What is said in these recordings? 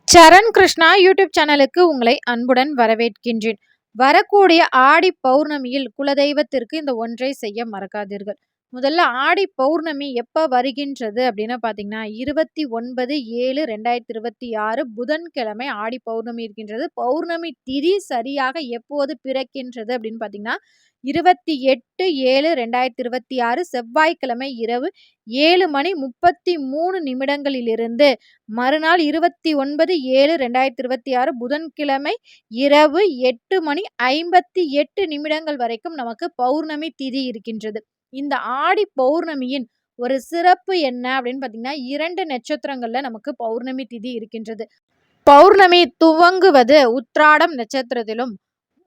சரண் Krishna YouTube சேனலுக்கு உங்களை அன்புடன் வரவேற்கின்றேன். வரக்கூடிய ஆடி பௌர்ணமியில் குலதெய்வத்திற்கு இந்த ஒன்றை செய்ய மறக்காதீர்கள். முதல்ல ஆடி பௌர்ணமி எப்ப வருகின்றது அப்படின்னு பார்த்தீங்கன்னா, 29/7/2026 புதன்கிழமை ஆடி பௌர்ணமி இருக்கின்றது. பௌர்ணமி திதி சரியாக எப்போது பிறக்கின்றது அப்படின்னு பார்த்தீங்கன்னா, 28/7/2026 செவ்வாய்க்கிழமை இரவு 7:33 மறுநாள் 29/7/2026 புதன்கிழமை இரவு 8:58 வரைக்கும் நமக்கு பௌர்ணமி திதி இருக்கின்றது. இந்த ஆடி பௌர்ணமியின் ஒரு சிறப்பு என்ன அப்படின்னு பார்த்தீங்கன்னா, 2 நட்சத்திரங்கள்ல நமக்கு பௌர்ணமி திதி இருக்கின்றது. பௌர்ணமி துவங்குவது உத்திராடம் நட்சத்திரத்திலும்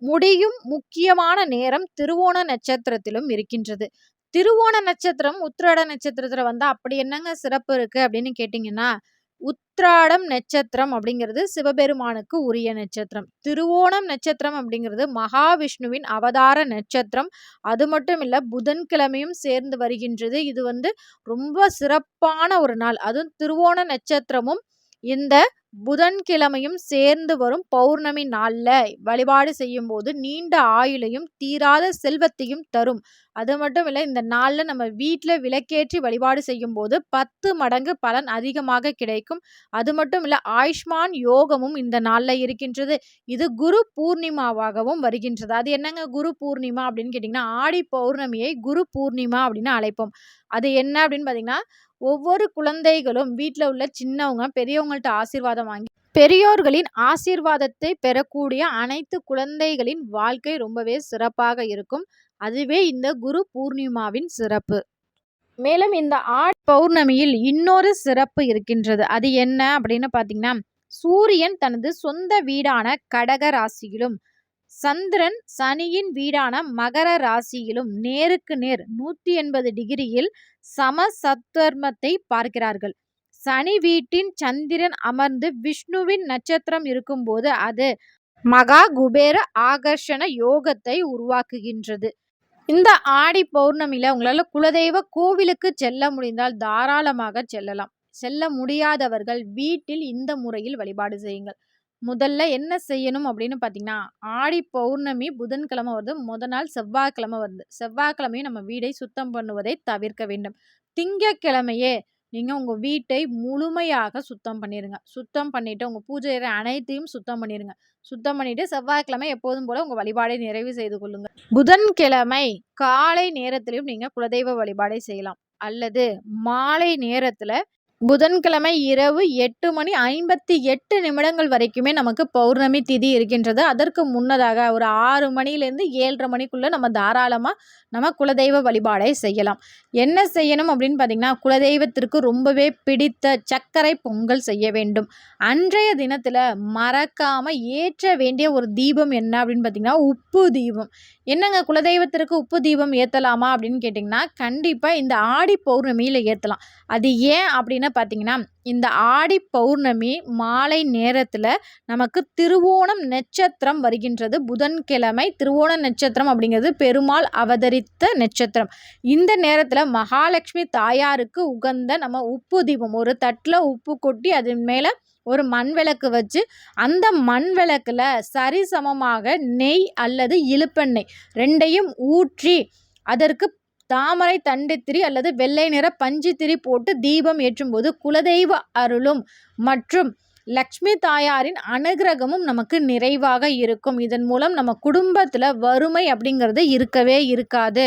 முடியும் முக்கியமான நேரம் திருவோண நட்சத்திரத்திலும் இருக்கின்றது. திருவோண நட்சத்திரம் உத்திராட நட்சத்திரத்துல வந்தா அப்படி என்னங்க சிறப்பு இருக்கு அப்படின்னு கேட்டீங்கன்னா, உத்திராடம் நட்சத்திரம் அப்படிங்கிறது சிவபெருமானுக்கு உரிய நட்சத்திரம். திருவோணம் நட்சத்திரம் அப்படிங்கிறது மகாவிஷ்ணுவின் அவதார நட்சத்திரம். அது மட்டும் இல்ல, புதன்கிழமையும் சேர்ந்து வருகின்றது. இது ரொம்ப சிறப்பான ஒரு நாள். அதுவும் திருவோண நட்சத்திரமும் இந்த புதன்கிழமையும் சேர்ந்து வரும் பௌர்ணமி நாள்ல வழிபாடு செய்யும் போது நீண்ட ஆயுளையும் தீராத செல்வத்தையும் தரும். அது மட்டும் இல்ல, இந்த நாள்ல நம்ம வீட்டுல விளக்கேற்றி வழிபாடு செய்யும் போது 10 மடங்கு பலன் அதிகமாக கிடைக்கும். அது மட்டும் இல்ல, ஆயுஷ்மான் யோகமும் இந்த நாள்ல இருக்கின்றது. இது குரு பூர்ணிமாவாகவும் வருகின்றது. அது என்னங்க குரு பூர்ணிமா அப்படின்னு கேட்டீங்கன்னா, ஆடி பௌர்ணமியை குரு பூர்ணிமா அப்படின்னு அழைப்போம். அது என்ன அப்படின்னு பாத்தீங்கன்னா, ஒவ்வொரு குழந்தைகளும் வீட்டில் உள்ள சின்னவங்க பெரியவங்கள்ட்ட ஆசீர்வாதம் வாங்கி பெரியோர்களின் ஆசீர்வாதத்தை பெறக்கூடிய அனைத்து குழந்தைகளின் வாழ்க்கை ரொம்பவே சிறப்பாக இருக்கும். அதுவே இந்த குரு பூர்ணிமாவின் சிறப்பு. மேலும் இந்த ஆடி பௌர்ணமியில் இன்னொரு சிறப்பு இருக்கின்றது. அது என்ன அப்படின்னு பார்த்தீங்கன்னா, சூரியன் தனது சொந்த வீடான கடக ராசியிலும் சந்திரன் சனியின் வீடான மகர ராசியிலும் நேருக்கு நேர் 180 டிகிரியில் சமசப்தர்மத்தை பார்க்கிறார்கள். சனி வீட்டின் சந்திரன் அமர்ந்து விஷ்ணுவின் நட்சத்திரம் இருக்கும்போது அது மகா குபேர ஆகர்ஷண யோகத்தை உருவாக்குகின்றது. இந்த ஆடி பௌர்ணமியில உங்களால குலதெய்வ கோவிலுக்கு செல்ல முடிந்தால் தாராளமாக செல்லலாம். செல்ல முடியாதவர்கள் வீட்டில் இந்த முறையில் வழிபாடு செய்யுங்கள். முதல்ல என்ன செய்யணும் அப்படின்னு பார்த்தீங்கன்னா, ஆடி பௌர்ணமி புதன்கிழமை வருது. நாள் செவ்வாய்க்கிழமை வருது. செவ்வாய்க்கிழமையும் நம்ம வீடை சுத்தம் பண்ணுவதை தவிர்க்க வேண்டும். திங்கட்கிழமையே நீங்க உங்க வீட்டை முழுமையாக சுத்தம் பண்ணிருங்க. சுத்தம் பண்ணிட்டு உங்க பூஜை அறை அனைத்தையும் சுத்தம் பண்ணிருங்க. சுத்தம் பண்ணிட்டு செவ்வாய்க்கிழமை எப்போதும் போல உங்க வழிபாடை நிறைவு செய்து கொள்ளுங்க. புதன்கிழமை காலை நேரத்திலும் நீங்க குலதெய்வ வழிபாடை செய்யலாம். அல்லது மாலை நேரத்துல புதன்கிழமை இரவு 8:58 வரைக்குமே நமக்கு பௌர்ணமி திதி இருக்கின்றது. அதற்கு முன்னதாக ஒரு 6 மணிலேருந்து 7:30 மணிக்குள்ள நம்ம தாராளமாக நம்ம குலதெய்வ வழிபாடை செய்யலாம். என்ன செய்யணும் அப்படின்னு பார்த்தீங்கன்னா, குலதெய்வத்திற்கு ரொம்பவே பிடித்த சர்க்கரை பொங்கல் செய்ய வேண்டும். அன்றைய தினத்தில் மறக்காமல் ஏற்ற வேண்டிய ஒரு தீபம் என்ன அப்படின்னு பார்த்தீங்கன்னா, உப்பு தீபம். என்னங்க குலதெய்வத்திற்கு உப்பு தீபம் ஏற்றலாமா அப்படின்னு கேட்டிங்கன்னா, கண்டிப்பாக இந்த ஆடி பௌர்ணமியில் ஏற்றலாம். அது ஏன் அப்படின்னு பார்த்தீங்கன்னா, இந்த ஆடி பௌர்ணமி மாலை நேரத்தில் நமக்கு திருவோணம் நட்சத்திரம் வருகின்றது. புதன்கிழமை திருவோண நட்சத்திரம் அப்படிங்கிறது பெருமாள் அவதரித்த நட்சத்திரம். இந்த நேரத்தில் மகாலட்சுமி தாயாருக்கு உகந்த நம்ம உப்பு தீபம், ஒரு தட்டில் உப்பு கொட்டி அதன் மேலே ஒரு மண் விளக்கு வச்சு அந்த மண் விளக்கில் சரிசமமாக நெய் அல்லது இழுப்பெண்ணெய் 2யும் ஊற்றி அதற்கு தாமரை தண்டுத்திரி அல்லது வெள்ளை நிற பஞ்சுத்திரி போட்டு தீபம் ஏற்றும்போது குலதெய்வ அருளும் மற்றும் லக்ஷ்மி தாயாரின் அனுகிரகமும் நமக்கு நிறைவாக இருக்கும். இதன் மூலம் நம்ம குடும்பத்தில் வறுமை அப்படிங்கிறது இருக்கவே இருக்காது.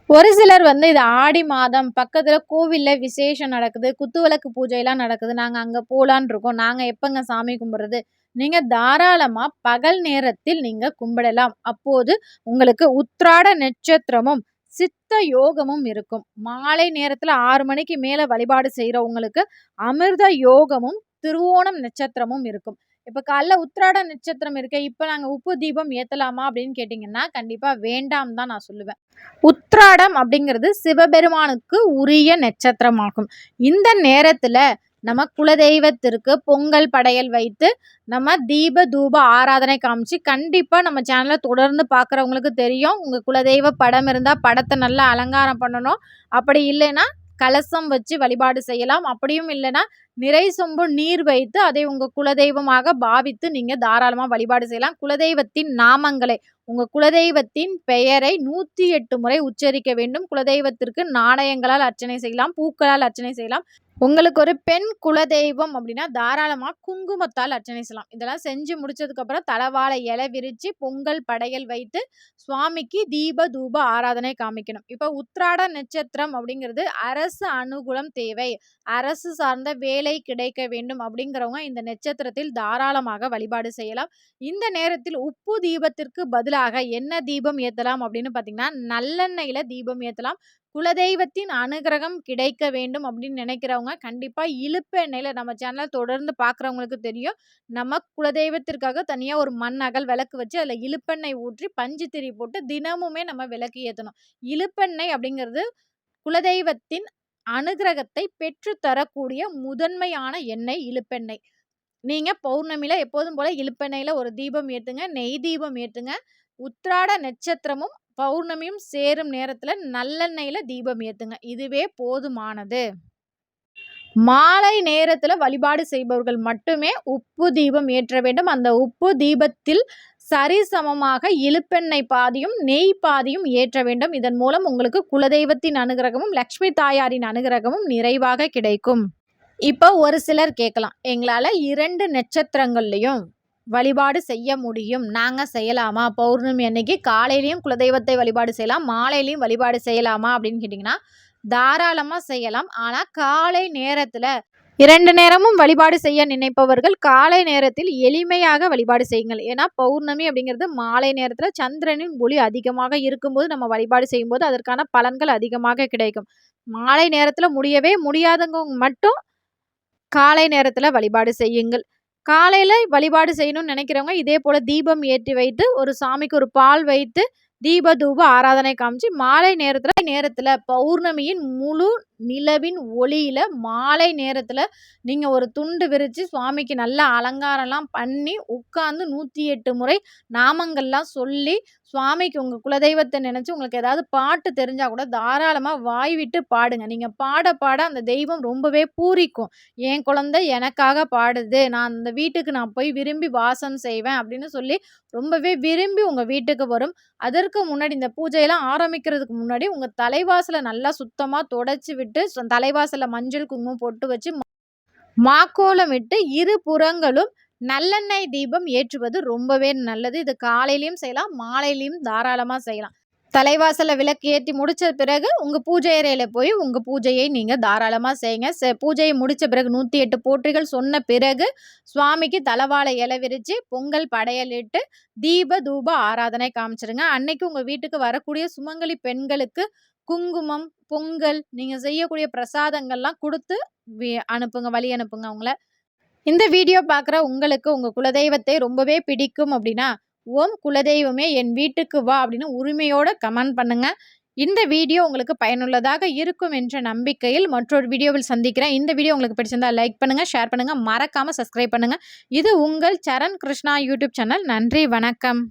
ஒரு சிலர் இது ஆடி மாதம் பக்கத்தில் கோவிலில் விசேஷம் நடக்குது, குத்துவிளக்கு பூஜையெல்லாம் நடக்குது, நாங்கள் அங்கே போகலான் இருக்கோம், நாங்கள் எப்போங்க சாமி கும்பிட்றது? நீங்கள் தாராளமாக பகல் நேரத்தில் நீங்கள் கும்பிடலாம். அப்போது உங்களுக்கு உத்திராட நட்சத்திரமும் சித்த யோகமும் இருக்கும். மாலை நேரத்தில் 6 மணிக்கு மேலே வழிபாடு செய்கிறவங்களுக்கு அமிர்த யோகமும் திருவோணம் நட்சத்திரமும் இருக்கும். இப்போ காலைல உத்திராட நட்சத்திரம் இருக்க, இப்போ நாங்கள் உப்பு தீபம் ஏற்றலாமா அப்படின்னு கேட்டிங்கன்னா, கண்டிப்பாக வேண்டாம் தான் நான் சொல்லுவேன். உத்திராடம் அப்படிங்கிறது சிவபெருமானுக்கு உரிய நட்சத்திரமாகும். இந்த நேரத்தில் நம்ம குலதெய்வத்திற்கு பொங்கல் படையல் வைத்து நம்ம தீப தூப ஆராதனை காமிச்சு, கண்டிப்பாக நம்ம சேனலை தொடர்ந்து பார்க்குறவங்களுக்கு தெரியும், உங்கள் குலதெய்வ படம் இருந்தால் படத்தை நல்லா அலங்காரம் பண்ணணும். அப்படி இல்லைன்னா கலசம் வச்சு வழிபாடு செய்யலாம். அப்படியும் இல்லைன்னா நிறை சொம்பு நீர் வைத்து அதை உங்க குலதெய்வமாக பாவித்து நீங்க தாராளமா வழிபாடு செய்யலாம். குலதெய்வத்தின் நாமங்களை, உங்க குலதெய்வத்தின் பெயரை 108 முறை உச்சரிக்க வேண்டும். குலதெய்வத்திற்கு நாணயங்களால் அர்ச்சனை செய்யலாம், பூக்களால் அர்ச்சனை செய்யலாம். உங்களுக்கு ஒரு பெண் குலதெய்வம் அப்படின்னா தாராளமா குங்குமத்தால் அர்ச்சனை செய்யலாம். இதெல்லாம் செஞ்சு முடிச்சதுக்கு அப்புறம் தலவாழை இலை விரிச்சு பொங்கல் படையல் வைத்து சுவாமிக்கு தீப தூப ஆராதனை காமிக்கணும். இப்ப உத்திராட நட்சத்திரம் அப்படிங்கிறது அரசு அனுகூலம் தேவை, அரசு சார்ந்த வேலை கிடைக்க வேண்டும் அப்படிங்கிறவங்க இந்த நட்சத்திரத்தில் தாராளமாக வழிபாடு செய்யலாம். இந்த நேரத்தில் உப்பு தீபத்திற்கு பதிலாக என்ன தீபம் ஏத்தலாம் அப்படின்னு பாத்தீங்கன்னா நல்லெண்ணெயில தீபம் ஏத்தலாம். குலதெய்வத்தின் அனுகிரகம் கிடைக்க வேண்டும் அப்படின்னு நினைக்கிறவங்க கண்டிப்பா இலுப்பு எண்ணெயில, நம்ம சேனல் தொடர்ந்து பார்க்குறவங்களுக்கு தெரியும், நம்ம குலதெய்வத்திற்காக தனியா ஒரு மண் அகல் விளக்கு வச்சு அதுல இலுப்பெண்ணெய் ஊற்றி பஞ்சு திரி போட்டு தினமுமே நம்ம விளக்கு ஏத்தணும். இலுப்பெண்ணெய் அப்படிங்கிறது குலதெய்வத்தின் அனுகிரகத்தை பெற்று தரக்கூடிய முதன்மையான எண்ணெய் இலுப்பெண்ணெய். நீங்க பௌர்ணமியில எப்போதும் போல இலுப்பெண்ணெயில ஒரு தீபம் ஏத்துங்க, நெய் தீபம் ஏத்துங்க. உத்திராட நட்சத்திரமும் பௌர்ணமியும் சேரும் நேரத்துல நல்லெண்ணெயில தீபம் ஏத்துங்க. இதுவே போதுமானது. மாலை நேரத்துல வழிபாடு செய்பவர்கள் மட்டுமே உப்பு தீபம் ஏற்ற வேண்டும். அந்த உப்பு தீபத்தில் சரிசமமாக இலுப்பெண்ணெய் பாதியும் நெய் பாதியும் ஏற்ற வேண்டும். இதன் மூலம் உங்களுக்கு குலதெய்வத்தின் அனுகிரகமும் லக்ஷ்மி தாயாரின் அனுகிரகமும் நிறைவாக கிடைக்கும். இப்போ ஒரு சிலர் கேட்கலாம், எங்களால் 2 நட்சத்திரங்கள்லையும் வழிபாடு செய்ய முடியும், நாங்கள் செய்யலாமா? பௌர்ணமி அன்னைக்கு காலையிலையும் குலதெய்வத்தை வழிபாடு செய்யலாம், மாலையிலையும் வழிபாடு செய்யலாமா அப்படின்னு கேட்டிங்கன்னா தாராளமாக செய்யலாம். ஆனால் காலை நேரத்தில் 2 நேரமும் வழிபாடு செய்ய நினைப்பவர்கள் காலை நேரத்தில் எளிமையாக வழிபாடு செய்யுங்கள். ஏன்னா பௌர்ணமி அப்படிங்கிறது மாலை நேரத்தில் சந்திரனின் ஒளி அதிகமாக இருக்கும்போது நம்ம வழிபாடு செய்யும்போது அதற்கான பலன்கள் அதிகமாக கிடைக்கும். மாலை நேரத்தில் முடியவே முடியாதவங்க மட்டும் காலை நேரத்தில் வழிபாடு செய்யுங்கள். காலையில் வழிபாடு செய்யணும்னு நினைக்கிறவங்க இதே போல் தீபம் ஏற்றி வைத்து ஒரு சாமிக்கு ஒரு பால் வைத்து தீப தூப ஆராதனை காமிச்சு மாலை நேரத்தில் பௌர்ணமியின் முழு நிலவின் ஒளியில மாலை நேரத்தில் நீங்கள் ஒரு துண்டு விரித்து சுவாமிக்கு நல்லா அலங்காரம்லாம் பண்ணி உட்காந்து 108 முறை நாமங்கள்லாம் சொல்லி சுவாமிக்கு உங்கள் குலதெய்வத்தை நினச்சி உங்களுக்கு ஏதாவது பாட்டு தெரிஞ்சால் கூட தாராளமாக வாய் விட்டு பாடுங்க. நீங்கள் பாட பாட அந்த தெய்வம் ரொம்பவே பூரிக்கும். என் குழந்தை எனக்காக பாடுது, நான் அந்த வீட்டுக்கு நான் போய் விரும்பி வாசம் செய்வேன் அப்படின்னு சொல்லி ரொம்பவே விரும்பி உங்கள் வீட்டுக்கு வரும். அதற்கு முன்னாடி இந்த பூஜையெல்லாம் ஆரம்பிக்கிறதுக்கு முன்னாடி உங்கள் தலைவாசலை நல்லா சுத்தமாக தொடச்சி விட்டு தலைவாசலில் மஞ்சள் குங்குமம் பொட்டு வச்சு மாக்கோலம் விட்டு இரு புறங்களும் நல்லெண்ணெய் தீபம் ஏற்றுவது ரொம்பவே நல்லது. இது காலையிலையும் செய்யலாம், மாலையிலையும் தாராளமாக செய்யலாம். தலைவாசலில் விளக்கு ஏற்றி முடித்த பிறகு உங்கள் பூஜை அறையில் போய் உங்கள் பூஜையை நீங்கள் தாராளமாக செய்யுங்க. பூஜையை முடித்த பிறகு 108 போற்றிகள் சொன்ன பிறகு சுவாமிக்கு தலவாழை இலை விரித்து பொங்கல் படையலிட்டு தீப தூப ஆராதனை காமிச்சிருங்க. அன்னைக்கு உங்கள் வீட்டுக்கு வரக்கூடிய சுமங்கலி பெண்களுக்கு குங்குமம், பொங்கல், நீங்கள் செய்யக்கூடிய பிரசாதங்கள்லாம் கொடுத்து அனுப்புங்க, வழி அனுப்புங்க அவங்கள. இந்த வீடியோ பார்க்குற உங்களுக்கு உங்கள் குலதெய்வத்தை ரொம்பவே பிடிக்கும் அப்படின்னா ஓம் குலதெய்வமே என் வீட்டுக்கு வா அப்படின்னு உரிமையோட கமெண்ட் பண்ணுங்க. இந்த வீடியோ உங்களுக்கு பயனுள்ளதாக இருக்கும் என்ற நம்பிக்கையில் மற்றொரு வீடியோவில் சந்திக்கிறேன். இந்த வீடியோ உங்களுக்கு பிடிச்சிருந்தா லைக் பண்ணுங்க, ஷேர் பண்ணுங்க, மறக்காம சப்ஸ்கிரைப் பண்ணுங்க. இது உங்கள் சரண் கிருஷ்ணா யூடியூப் சேனல். நன்றி, வணக்கம்.